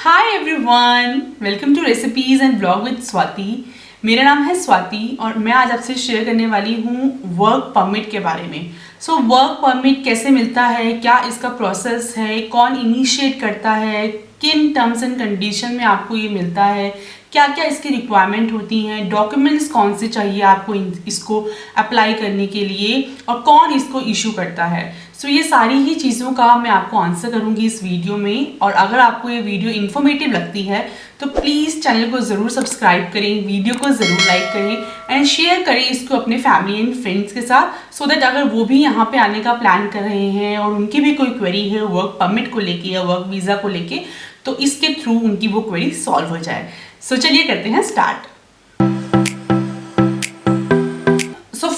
Hi everyone, welcome to recipes and blog with Swati. मेरा नाम है स्वाति और मैं आज आपसे शेयर करने वाली हूँ वर्क परमिट के बारे में। वर्क परमिट कैसे मिलता है, क्या इसका प्रोसेस है, कौन इनिशिएट करता है, किन टर्म्स एंड कंडीशन में आपको ये मिलता है, क्या क्या इसकी रिक्वायरमेंट होती हैं, डॉक्यूमेंट्स कौन से चाहिए आपको इसको अप्लाई करने के लिए और कौन इसको इशू करता है। ये सारी ही चीज़ों का मैं आपको आंसर करूंगी इस वीडियो में। और अगर आपको ये वीडियो इन्फॉर्मेटिव लगती है तो प्लीज़ चैनल को ज़रूर सब्सक्राइब करें, वीडियो को ज़रूर लाइक करें एंड शेयर करें इसको अपने फैमिली एंड फ्रेंड्स के साथ, सो दैट अगर वो भी यहाँ पे आने का प्लान कर रहे हैं और उनकी भी कोई क्वेरी है वर्क परमिट को लेके या वर्क वीज़ा को लेके, तो इसके थ्रू उनकी वो क्वेरी सॉल्व हो जाए। चलिए करते हैं start.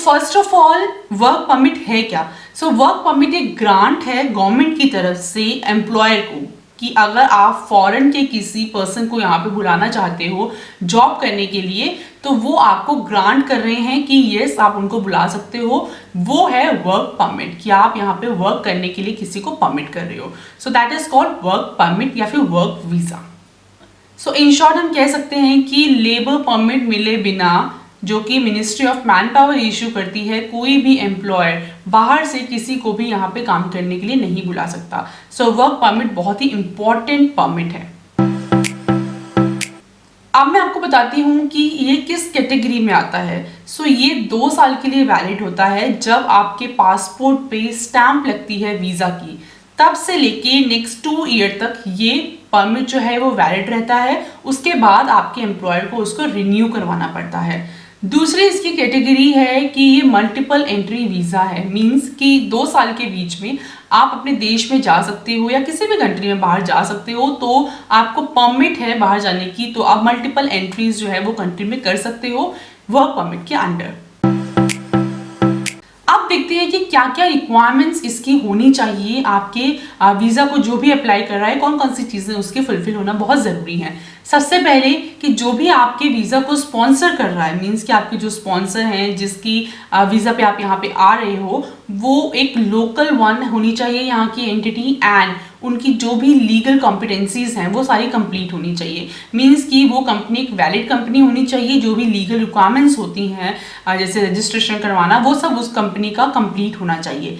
First of all, work permit है क्या? वर्क परमिट एक ग्रांट है गवर्नमेंट की तरफ से एम्प्लॉयर को कि अगर आप फॉरेन के किसी पर्सन को यहाँ पे बुलाना चाहते हो जॉब करने के लिए, तो वो आपको ग्रांट कर रहे हैं कि यस आप उनको बुला सकते हो। वो है वर्क परमिट कि आप यहाँ पे वर्क करने के लिए किसी को परमिट कर रहे हो। That is called work permit या फिर वर्क वीजा। इन शॉर्ट हम कह सकते हैं कि लेबर परमिट मिले बिना, जो कि ministry of man power issue करती है, कोई भी एम्प्लॉयर बाहर से किसी को भी यहाँ पे काम करने के लिए नहीं बुला सकता। वर्क परमिट बहुत ही इंपॉर्टेंट परमिट है। अब मैं आपको बताती हूँ कि ये किस कैटेगरी में आता है। ये 2 साल के लिए वैलिड होता है। जब आपके पासपोर्ट पे स्टैंप लगती है वीज़ा की, तब से लेके नेक्स्ट 2 ईयर तक ये परमिट जो है वो वैलिड रहता है। उसके बाद आपके एम्प्लॉयर को उसको रिन्यू करवाना पड़ता है। दूसरी इसकी कैटेगरी है कि ये मल्टीपल एंट्री वीज़ा है। मींस कि 2 साल के बीच में आप अपने देश में जा सकते हो या किसी भी कंट्री में बाहर जा सकते हो, तो आपको परमिट है बाहर जाने की, तो आप मल्टीपल एंट्रीज जो है वो कंट्री में कर सकते हो वर्क परमिट के अंडर। अब देखते हैं कि क्या क्या रिक्वायरमेंट्स इसकी होनी चाहिए। आपके वीज़ा को जो भी अप्लाई कर रहा है, कौन कौन सी चीज़ें उसके फुलफिल होना बहुत ज़रूरी है। सबसे पहले कि जो भी आपके वीज़ा को स्पॉन्सर कर रहा है, मींस कि आपके जो स्पॉन्सर हैं जिसकी वीज़ा पे आप यहाँ पे आ रहे हो, वो एक लोकल वन होनी चाहिए यहाँ की एंटिटी, एंड उनकी जो भी लीगल कॉम्पिटेंसीज हैं वो सारी कंप्लीट होनी चाहिए। मींस कि वो कंपनी एक वैलिड कंपनी होनी चाहिए। जो भी लीगल रिक्वायरमेंट्स होती हैं जैसे रजिस्ट्रेशन करवाना, वो सब उस कंपनी का कंप्लीट होना चाहिए।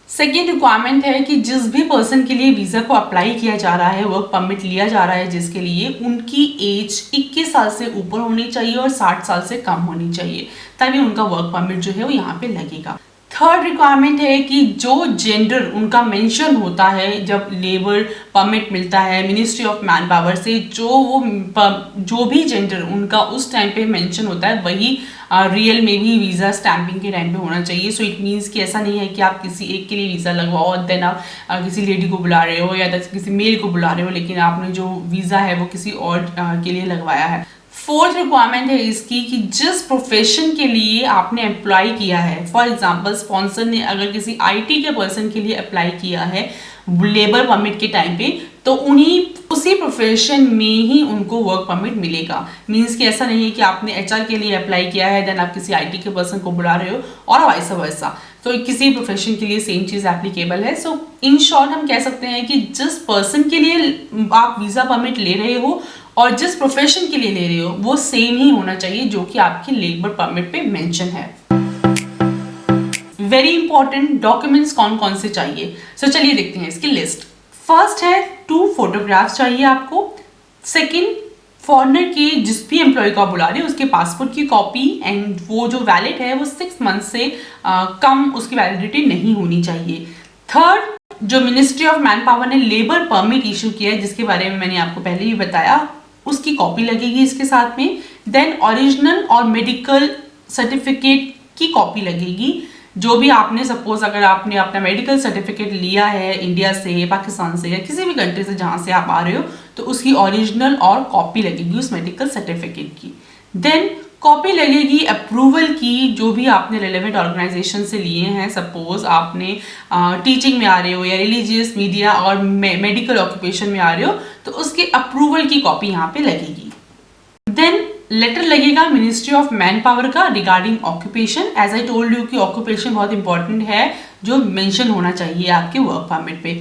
सेकेंड रिक्वायरमेंट है कि जिस भी पर्सन के लिए वीज़ा को अप्लाई किया जा रहा है, वर्क परमिट लिया जा रहा है जिसके लिए, उनकी एज 21 साल से ऊपर होनी चाहिए और 60 साल से कम होनी चाहिए, तभी उनका वर्क परमिट जो है वो यहाँ पे लगेगा। थर्ड रिक्वायरमेंट है कि जो जेंडर उनका मेंशन होता है जब लेबर परमिट मिलता है मिनिस्ट्री ऑफ मैन पावर से, जो भी जेंडर उनका उस टाइम पे मेंशन होता है, वही रियल में भी वीज़ा स्टैंपिंग के टाइम पे होना चाहिए। इट मीन्स कि ऐसा नहीं है कि आप किसी एक के लिए वीज़ा लगवाओ और देन आप किसी लेडी को बुला रहे हो या किसी मेल को बुला रहे हो, लेकिन आपने जो वीज़ा है वो किसी और के लिए लगवाया है। फोर्थ रिक्वायरमेंट है इसकी कि जिस प्रोफेशन के लिए आपने अप्लाई किया है, फॉर एग्जांपल स्पॉन्सर ने अगर किसी आईटी के पर्सन के लिए अप्लाई किया है लेबर परमिट के टाइम पे, तो उसी प्रोफेशन में ही उनको वर्क परमिट मिलेगा। मींस कि ऐसा नहीं है कि आपने एचआर के लिए अप्लाई किया है देन आप किसी आईटी के पर्सन को बुला रहे हो और वाइस वर्सा। तो किसी प्रोफेशन के लिए सेम चीज़ एप्लीकेबल है। इन शॉर्ट हम कह सकते हैं कि जिस पर्सन के लिए आप वीज़ा परमिट ले रहे हो और जिस प्रोफेशन के लिए ले रहे हो वो सेम ही होना चाहिए जो कि आपकी लेबर परमिट पे मेंशन है। वेरी इंपॉर्टेंट, डॉक्यूमेंट्स कौन कौन से चाहिए। चलिए देखते हैं इसकी लिस्ट। फर्स्ट है 2 फोटोग्राफ्स चाहिए आपको। सेकंड, फॉरेनर के जिस भी एम्प्लॉय को आप बुला रहे हो उसके पासपोर्ट की कॉपी, एंड वो जो वैलिड है वो 6 मंथ से कम उसकी वैलिडिटी नहीं होनी चाहिए। थर्ड, जो मिनिस्ट्री ऑफ मैन पावर ने लेबर परमिट इशू किया है जिसके बारे में मैंने आपको पहले ही बताया, उसकी कॉपी लगेगी इसके साथ में। देन ओरिजिनल और मेडिकल सर्टिफिकेट की कॉपी लगेगी। जो भी आपने सपोज अगर आपने अपना मेडिकल सर्टिफिकेट लिया है इंडिया से, पाकिस्तान से या किसी भी कंट्री से जहाँ से आप आ रहे हो, तो उसकी ओरिजिनल और कॉपी लगेगी उस मेडिकल सर्टिफिकेट की। देन कॉपी लगेगी अप्रूवल की, जो भी आपने रेलेवेंट ऑर्गेनाइजेशन से लिए हैं। सपोज आपने टीचिंग में आ रहे हो या रिलीजियस, मीडिया और मेडिकल ऑक्यूपेशन में आ रहे हो, तो उसके अप्रूवल की कॉपी यहाँ पे लगेगी। देन लेटर लगेगा मिनिस्ट्री ऑफ मैन पावर का regarding occupation. As I told you कि ऑक्यूपेशन बहुत इंपॉर्टेंट है जो मेंशन होना चाहिए आपके वर्क परमिट पे।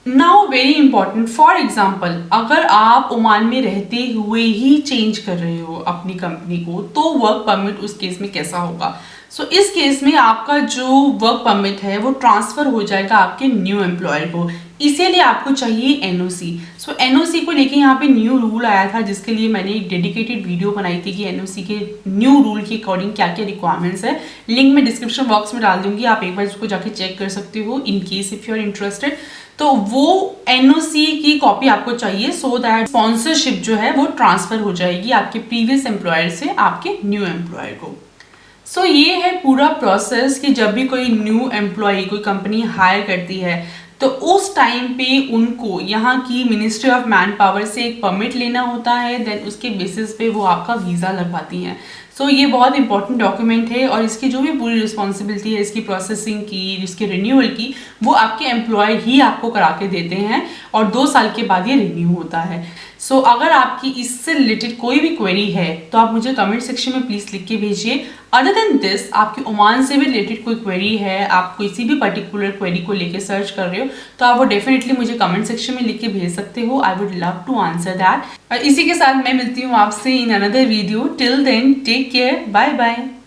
Now very important, for example अगर आप ओमान में रहते हुए ही चेंज कर रहे हो अपनी कंपनी को, तो वर्क परमिट उस केस में कैसा होगा? सो इस केस में आपका जो वर्क परमिट है वो ट्रांसफर हो जाएगा आपके न्यू एम्प्लॉयर को। इसीलिए आपको चाहिए एनओसी। सो एनओसी को लेके यहाँ पे न्यू रूल आया था, जिसके लिए मैंने एक डेडिकेटेड वीडियो बनाई थी कि एनओसी के न्यू रूल के अकॉर्डिंग क्या क्या रिक्वायरमेंट्स है। लिंक मैं डिस्क्रिप्शन बॉक्स में डाल दूंगी, आप एक बार उसको जाके चेक कर सकते हो in case if you are interested. तो वो एनओसी की कॉपी आपको चाहिए सो दैट स्पॉन्सरशिप जो है वो ट्रांसफर हो जाएगी आपके प्रीवियस एम्प्लॉयर से आपके न्यू एम्प्लॉयर को। सो ये है पूरा प्रोसेस कि जब भी कोई न्यू एम्प्लॉय कोई कंपनी हायर करती है तो उस टाइम पे उनको यहाँ की मिनिस्ट्री ऑफ मैन पावर से एक परमिट लेना होता है, देन उसके बेसिस पे वो आपका वीज़ा लगवाती हैं। सो ये बहुत इंपॉर्टेंट डॉक्यूमेंट है और इसकी जो भी पूरी रिस्पॉन्सिबिलिटी है इसकी प्रोसेसिंग की, इसके रिन्यूअल की, वो आपके एम्प्लॉय ही आपको करा के देते हैं और 2 साल के बाद ये रिन्यू होता है। सो अगर आपकी इससे रिलेटेड कोई भी क्वेरी है तो आप मुझे कमेंट सेक्शन में प्लीज़ लिख के भेजिए। अदर देन दिस, आपकी ओमान से भी रिलेटेड कोई क्वेरी है, आप किसी भी पर्टिकुलर क्वेरी को लेके सर्च कर रहे हो, तो आप वो डेफिनेटली मुझे कमेंट सेक्शन में लिख के भेज सकते हो। I would love to answer that. और इसी के साथ मैं मिलती हूँ आपसे in another video. Till then take care, bye bye.